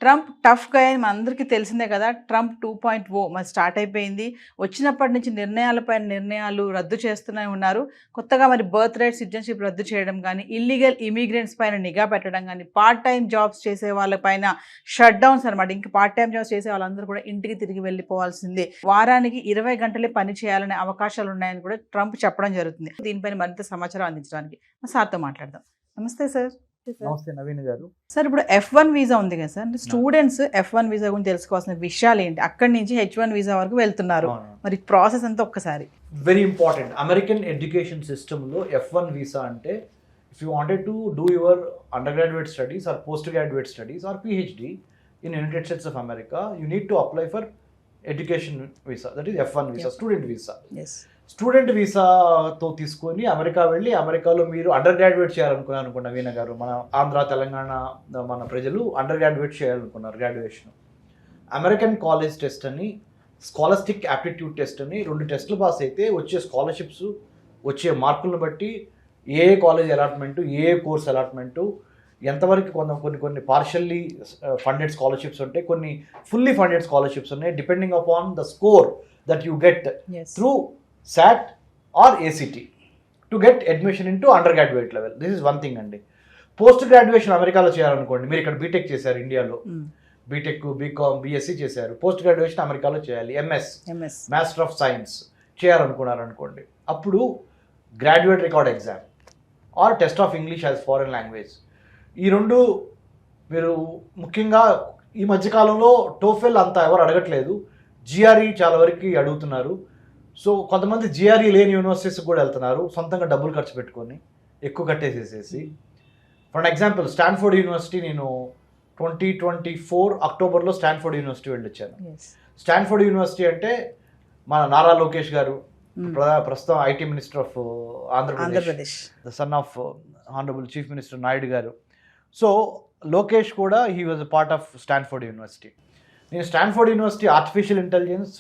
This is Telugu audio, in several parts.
ట్రంప్ టఫ్ గా అని మనందరికీ తెలిసిందే కదా. ట్రంప్ 2.0 మరి స్టార్ట్ అయిపోయింది. వచ్చినప్పటి నుంచి నిర్ణయాలపైన నిర్ణయాలు రద్దు చేస్తూనే ఉన్నారు. కొత్తగా మరి బర్త్ రైట్ సిటిజన్షిప్ రద్దు చేయడం కానీ, ఇల్లీగల్ ఇమిగ్రెంట్స్ పైన నిఘా పెట్టడం కానీ, పార్ట్ టైం జాబ్స్ చేసే వాళ్ళపైన షట్ డౌన్స్ అనమాట. ఇంకా పార్ట్ టైం జాబ్స్ చేసే వాళ్ళందరూ కూడా ఇంటికి తిరిగి వెళ్ళిపోవాల్సిందే. వారానికి 20 గంటలే పని చేయాలనే అవకాశాలు ఉన్నాయని కూడా ట్రంప్ చెప్పడం జరుగుతుంది. దీనిపైన మరింత సమాచారం అందించడానికి మా సార్తో మాట్లాడదాం. నమస్తే సార్. నమస్తే నవీన్ గారు. సార్, ఇప్పుడు F1 వీసా ఉంది కదా సార్, స్టూడెంట్స్ F1 వీసా గురించి తెలుసుకోవాల్సిన విషయాలు ఏంటి? అక్కడి నుంచి H1 వీసా వరకు వెళ్తున్నారు, మరి ప్రాసెస్ అంతా ఒక్కసారి. Very important. అమెరికన్ ఎడ్యుకేషన్ సిస్టంలో F1 వీసా అంటే, if you wanted to do your undergraduate studies or postgraduate studies or PhD in United States of America, you need to apply for education visa, that is F1 visa, student visa. Student వీసాతో తీసుకొని అమెరికా వెళ్ళి, అమెరికాలో మీరు అండర్ గ్రాడ్యుయేట్ చేయాలనుకున్నారు అనుకున్నా వీణ గారు, మన ఆంధ్ర తెలంగాణ మన ప్రజలు అండర్ గ్రాడ్యుయేట్ చేయాలనుకున్నారు గ్రాడ్యుయేషన్. అమెరికన్ కాలేజ్ టెస్ట్ అని, స్కాలస్టిక్ యాప్టిట్యూడ్ టెస్ట్ అని 2 టెస్టులు పాస్ అయితే వచ్చే స్కాలర్షిప్స్, వచ్చే మార్కులను బట్టి ఏ కాలేజ్ అలాట్మెంటు, ఏ కోర్స్ అలాట్మెంటు, ఎంతవరకు కొన్ని పార్షల్లీ ఫండెడ్ స్కాలర్షిప్స్ ఉంటాయి, కొన్ని ఫుల్లీ ఫండెడ్ స్కాలర్షిప్స్ ఉన్నాయి, depending upon the score that you get through SAT or ACT to get admission into undergraduate level. This is one thing అండి. పోస్ట్ గ్రాడ్యుయేషన్ అమెరికాలో చేయాలనుకోండి, మీరు ఇక్కడ బీటెక్ చేశారు, ఇండియాలో బీటెక్, బీకామ్, BSc చేశారు, పోస్ట్ గ్రాడ్యుయేషన్ అమెరికాలో చేయాలి, MS మాస్టర్ ఆఫ్ సైన్స్ చేయాలనుకున్నారు అనుకోండి, అప్పుడు graduate record exam or test of English as foreign language, ఈ 2 మీరు ముఖ్యంగా ఈ మధ్యకాలంలో టోఫెల్ అంతా ఎవరు అడగట్లేదు, GRE చాలా వరకు అడుగుతున్నారు. సో కొంతమంది GRE లేని యూనివర్సిటీస్కి కూడా వెళ్తున్నారు, సొంతంగా డబ్బులు ఖర్చు పెట్టుకొని ఎక్కువ కట్టేసేసేసి. ఫర్ ఎగ్జాంపుల్ స్టాన్ఫోర్డ్ యూనివర్సిటీ, నేను 2024 అక్టోబర్లో స్టాన్ఫోర్డ్ యూనివర్సిటీ వెళ్ళొచ్చాను. స్టాన్ఫోర్డ్ యూనివర్సిటీ అంటే మన నారా లోకేష్ గారు, ప్రస్తుతం IT minister of Andhra Pradesh, the son of honorable chief minister Naidu garu. So Lokesh కూడా he was a part of Stanford University. నేను Stanford University artificial intelligence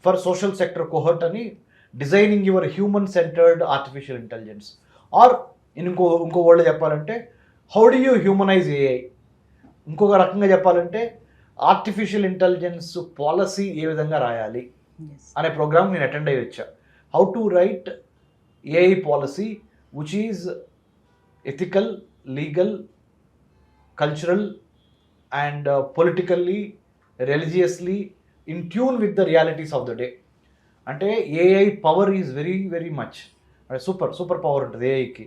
for social sector cohort అని, designing your human centered artificial intelligence, or ఇంకో వర్డ్ చెప్పాలంటే how do you humanize AI, ఇంకొక రకంగా చెప్పాలంటే ఆర్టిఫిషియల్ ఇంటెలిజెన్స్ పాలసీ ఏ విధంగా రాయాలి అనే ప్రోగ్రామ్ నేను అటెండ్ అయ్యి వచ్చా. How to right AI policy which is ethical, legal, cultural and politically, religiously in tune with the realities of the day. అంటే AI power is very very much super power ఉంటుంది AIకి.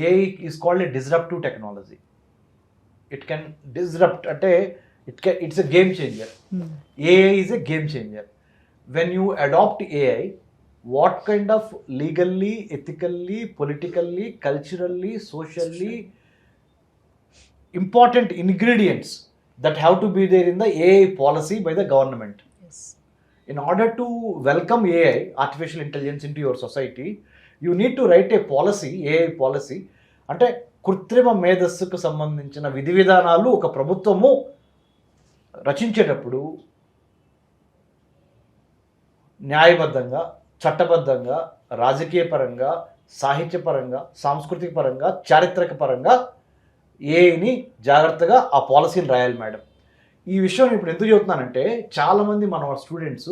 AI is called a disruptive technology. It can disrupt, అంటే it's a game changer. AI is a game changer. When you adopt AI, what kind of legally, ethically, politically, culturally, socially important ingredients that have to be there in the AI policy by the government. In order to welcome AI, artificial intelligence, into your society, you need to write a policy, AI policy. అంటే కృత్రిమ మేధస్సుకు సంబంధించిన విధి విధానాలు ఒక ప్రభుత్వము రచించేటప్పుడు న్యాయబద్ధంగా, చట్టబద్ధంగా, రాజకీయపరంగా, సాహిత్యపరంగా, సాంస్కృతిక పరంగా, చారిత్రక పరంగా ఏఐని జాగ్రత్తగా ఆ పాలసీని రాయాలి మేడం. ఈ విషయం ఇప్పుడు ఎందుకు చెబుతున్నానంటే, చాలామంది మన స్టూడెంట్స్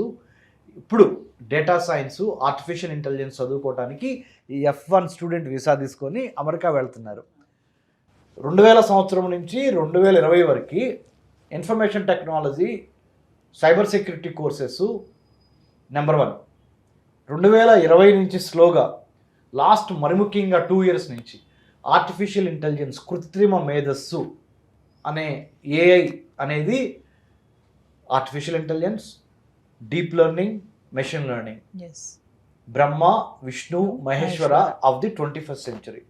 ఇప్పుడు డేటా సైన్స్, ఆర్టిఫిషియల్ ఇంటెలిజెన్స్ చదువుకోవడానికి ఈ F1 స్టూడెంట్ వీసా తీసుకొని అమెరికా వెళ్తున్నారు. 2000 సంవత్సరం నుంచి 2020 వరకు information technology, cyber security courses number 1. 2020 నుంచి స్లోగా, లాస్ట్ మరి ముఖ్యంగా 2 years నుంచి ఆర్టిఫిషియల్ ఇంటెలిజెన్స్, కృత్రిమ మేధస్సు అనే AI అనేది artificial intelligence, deep learning, machine learning, Brahma, Vishnu, Maheshwara of the 21st century.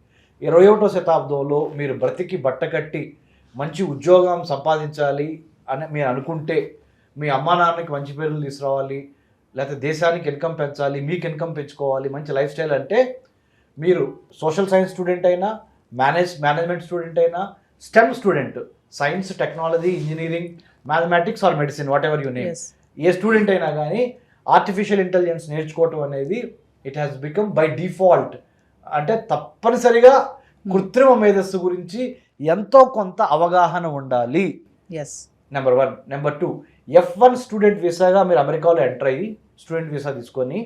21వ శతాబ్దంలో మీరు బ్రతికి బట్టకట్టి మంచి ఉద్యోగం సంపాదించాలి అని మీరు అనుకుంటే, మీ అమ్మా నాన్నకి మంచి పేర్లు తీసుకురావాలి, లేకపోతే దేశానికి ఇన్కమ్ పెంచాలి, మీకు ఇన్కమ్ పెంచుకోవాలి, మంచి లైఫ్ స్టైల్ అంటే, మీరు సోషల్ సైన్స్ స్టూడెంట్ అయినా, మేనేజ్మెంట్ స్టూడెంట్ అయినా, stem student, science, technology, engineering, mathematics are medicine, what ever you name, A student అయినా కానీ ఆర్టిఫిషియల్ ఇంటెలిజెన్స్ నేర్చుకోవటం అనేది it has become by default. అంటే తప్పనిసరిగా కృత్రిమ మేధస్సు గురించి ఎంతో కొంత అవగాహన ఉండాలి. నెంబర్ 1. నెంబర్ 2, F1 స్టూడెంట్ వీసాగా మీరు అమెరికాలో ఎంటర్ అయ్యి స్టూడెంట్ వీసా తీసుకొని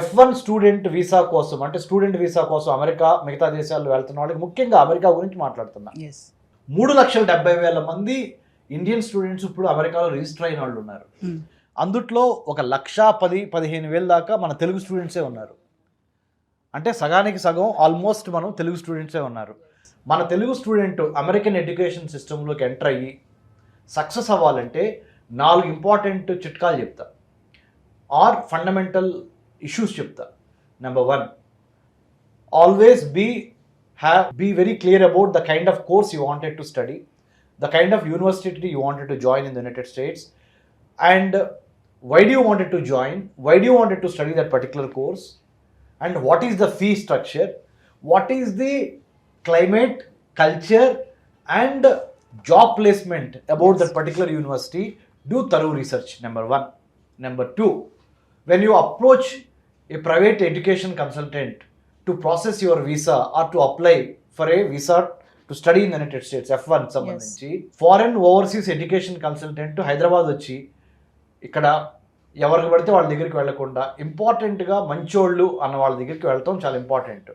F1 స్టూడెంట్ వీసా కోసం, అంటే స్టూడెంట్ వీసా కోసం అమెరికా మిగతా దేశాల్లో వెళ్తున్న వాళ్ళకి, ముఖ్యంగా అమెరికా గురించి మాట్లాడుతున్నా, 3,70,000 మంది ఇండియన్ స్టూడెంట్స్ ఇప్పుడు అమెరికాలో రిజిస్టర్ అయిన వాళ్ళు ఉన్నారు. అందుట్లో 1,10,000-15,000 దాకా మన తెలుగు స్టూడెంట్సే ఉన్నారు. అంటే సగానికి సగం ఆల్మోస్ట్ మనం తెలుగు స్టూడెంట్సే ఉన్నారు. మన తెలుగు స్టూడెంట్ అమెరికన్ ఎడ్యుకేషన్ సిస్టంలోకి ఎంటర్ అయ్యి సక్సెస్ అవ్వాలంటే 4 ఇంపార్టెంట్ చిట్కాలు చెప్తా, ఆర్ ఫండమెంటల్ ఇష్యూస్ చెప్తా. Number 1, always be very clear about the kind of course you wanted to study, the kind of university you wanted to join in the United States, and why do you wanted to join, why do you wanted to study that particular course, and what is the fee structure, what is the climate, culture and job placement about that particular university. Do thorough research, number 1. Number 2, when you approach a private education consultant to process your visa or to apply for a visa to study in the United States, F1 సంబంధించి foreign overseas education consultant Hyderabad వచ్చి ఇక్కడ ఎవరికి పడితే వాళ్ళ దగ్గరికి వెళ్లకుండా ఇంపార్టెంట్గా మంచోళ్ళు అన్న వాళ్ళ దగ్గరికి వెళ్తాం చాలా important.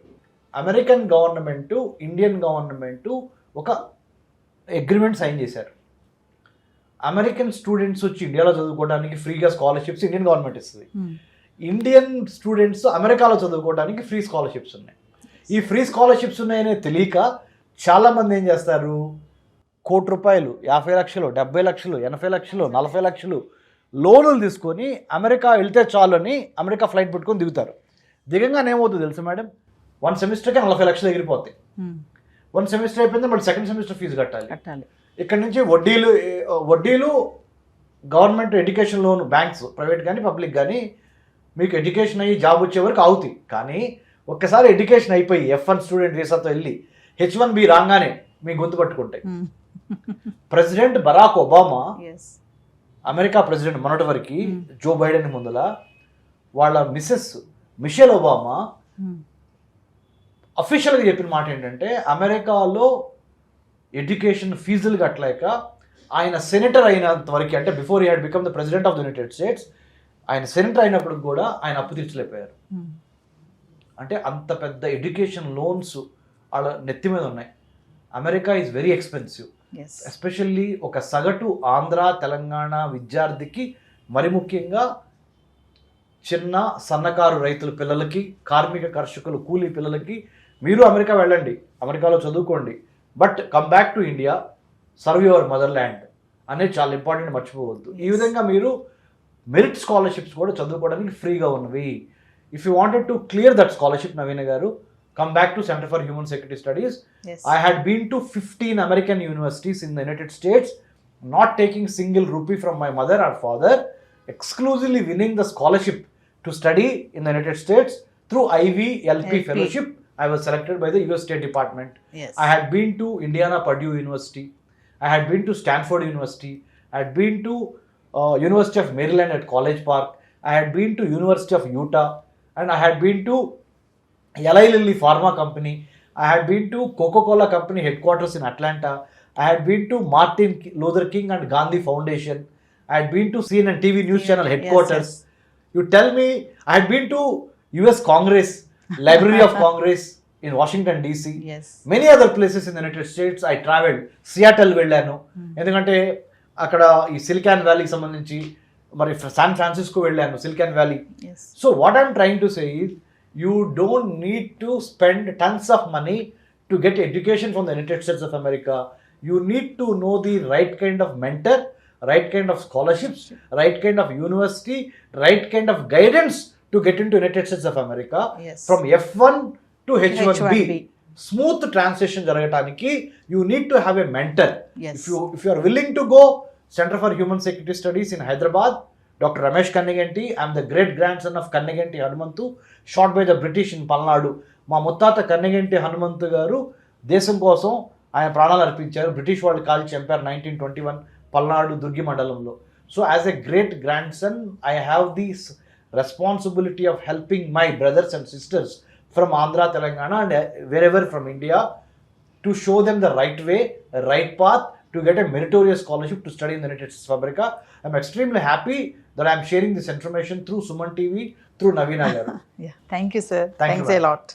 American government, Indian government ఒక అగ్రిమెంట్ సైన్ చేశారు. అమెరికన్ స్టూడెంట్స్ వచ్చి ఇండియాలో చదువుకోవడానికి ఫ్రీగా స్కాలర్షిప్స్ ఇండియన్ గవర్నమెంట్ ఇస్తుంది. ఇండియన్ స్టూడెంట్స్ అమెరికాలో చదువుకోవడానికి ఫ్రీ స్కాలర్షిప్స్ ఉన్నాయి. ఈ ఫ్రీ స్కాలర్షిప్స్ ఉన్నాయనే తెలియక చాలామంది ఏం చేస్తారు, ₹1,00,00,000, 50 లక్షలు, 70 లక్షలు, 80 లక్షలు, 40 లక్షలు లోన్లు తీసుకొని అమెరికా వెళ్తే చాలు అని అమెరికా ఫ్లైట్ పెట్టుకొని దిగుతారు. దిగంగానే ఏమవుతుంది తెలుసా మేడం, 1 సెమిస్టర్కి 40 లక్షలు ఎగిరిపోతాయి. 1 సెమిస్టర్ అయిపోయింది, మళ్ళీ సెకండ్ సెమిస్టర్ ఫీజు కట్టాలి. ఇక్కడ నుంచి వడ్డీలు government education loan, banks private కానీ పబ్లిక్ కానీ మీకు ఎడ్యుకేషన్ అయ్యి జాబ్ వచ్చే వరకు అవుతాయి. కానీ ఒక్కసారి ఎడ్యుకేషన్ అయిపోయి F1 స్టూడెంట్ వీసాతో వెళ్ళి H1B రాగానే మీ గొంతు పట్టుకుంటాయి. President Barack Obama, America president మొన్నటి వరకు జో బైడెన్ ముందల వాళ్ళ మిసెస్ మిషెల్ ఒబామా అఫీషియల్గా చెప్పిన మాట ఏంటంటే, అమెరికాలో ఎడ్యుకేషన్ ఫీజులు కట్టలేక ఆయన సెనేటర్ అయినంత వరకు, అంటే before he had become the president of the United states, ఆయన సెనేటర్ అయినప్పుడు కూడా ఆయన అప్పు తీర్చలేకపోయారు. అంటే అంత పెద్ద ఎడ్యుకేషన్ లోన్స్ వాళ్ళ నెత్తి మీద ఉన్నాయి. America is very expensive, especially ఒక సగటు ఆంధ్ర తెలంగాణ విద్యార్థికి, మరి ముఖ్యంగా చిన్న సన్నకారు రైతుల పిల్లలకి, కార్మిక కర్షకులు, కూలీ పిల్లలకి, మీరు అమెరికా వెళ్ళండి, అమెరికాలో చదువుకోండి, but come back to India, serve your mother land అనేది చాలా ఇంపార్టెంట్, మర్చిపోవద్దు. ఈ విధంగా మీరు మెరిట్ స్కాలర్షిప్స్ కూడా చదువుకోవడానికి ఫ్రీగా ఉన్నవి. If you wanted to clear that scholarship, Naveena garu, come back to Center for Human Security Studies. I had been to 15 American universities in the United States, not taking single rupee from my mother or father, exclusively winning the scholarship to study in the United States through IVLP fellowship. I was selected by the US State Department. I had been to Indiana Purdue University. I had been to Stanford University. I had been to University of Maryland at College Park. I had been to University of Utah, and I had been to Eli Lilly Pharma Company. I had been to Coca-Cola Company headquarters in Atlanta. I had been to Martin Luther King and Gandhi Foundation. I had been to CNN TV News Channel headquarters. You tell me, I had been to US Congress, Library of Congress in Washington DC. Many other places in the United States I traveled. Seattle వెళ్ళాను, ఎందుకంటే అక్కడ ఈ సిలికాన్ వ్యాలీకి సంబంధించి, మరి శాన్ ఫ్రాన్సిస్కో వెళ్ళాను, silicon valley. So what I'm trying to say is, you don't need to spend tons of money to get education from the United States of America. You need to know the right kind of mentor, right kind of scholarships, right kind of university, right kind of guidance to get into United States of America. From F1 to H1B. Smooth transition jaragathaniki you need to have a mentor. If you are willing to go, Center for Human Security Studies in Hyderabad, Dr. Ramesh Kanniganti. I am the great grandson of Kanniganti Hanumantu, shot by the British in Palnadu. మా ముత్తాత కన్నెగంటి హనుమంతు గారు దేశం కోసం ఆయన ప్రాణాలు అర్పించారు. బ్రిటిష్ వాళ్ళు కాల్చి చంపారు 1921 పల్నాడు దుర్గి మండలంలో. So as a great grand son I have this responsibility of helping my brothers and sisters from Andhra, Telangana and wherever from India to show them the right way, right path to get a meritorious scholarship to study in the United States of America. I'm extremely happy that I'm sharing this information through Suman TV, through Navina garu. Thank you sir, Thank you, thanks A madam. Lot.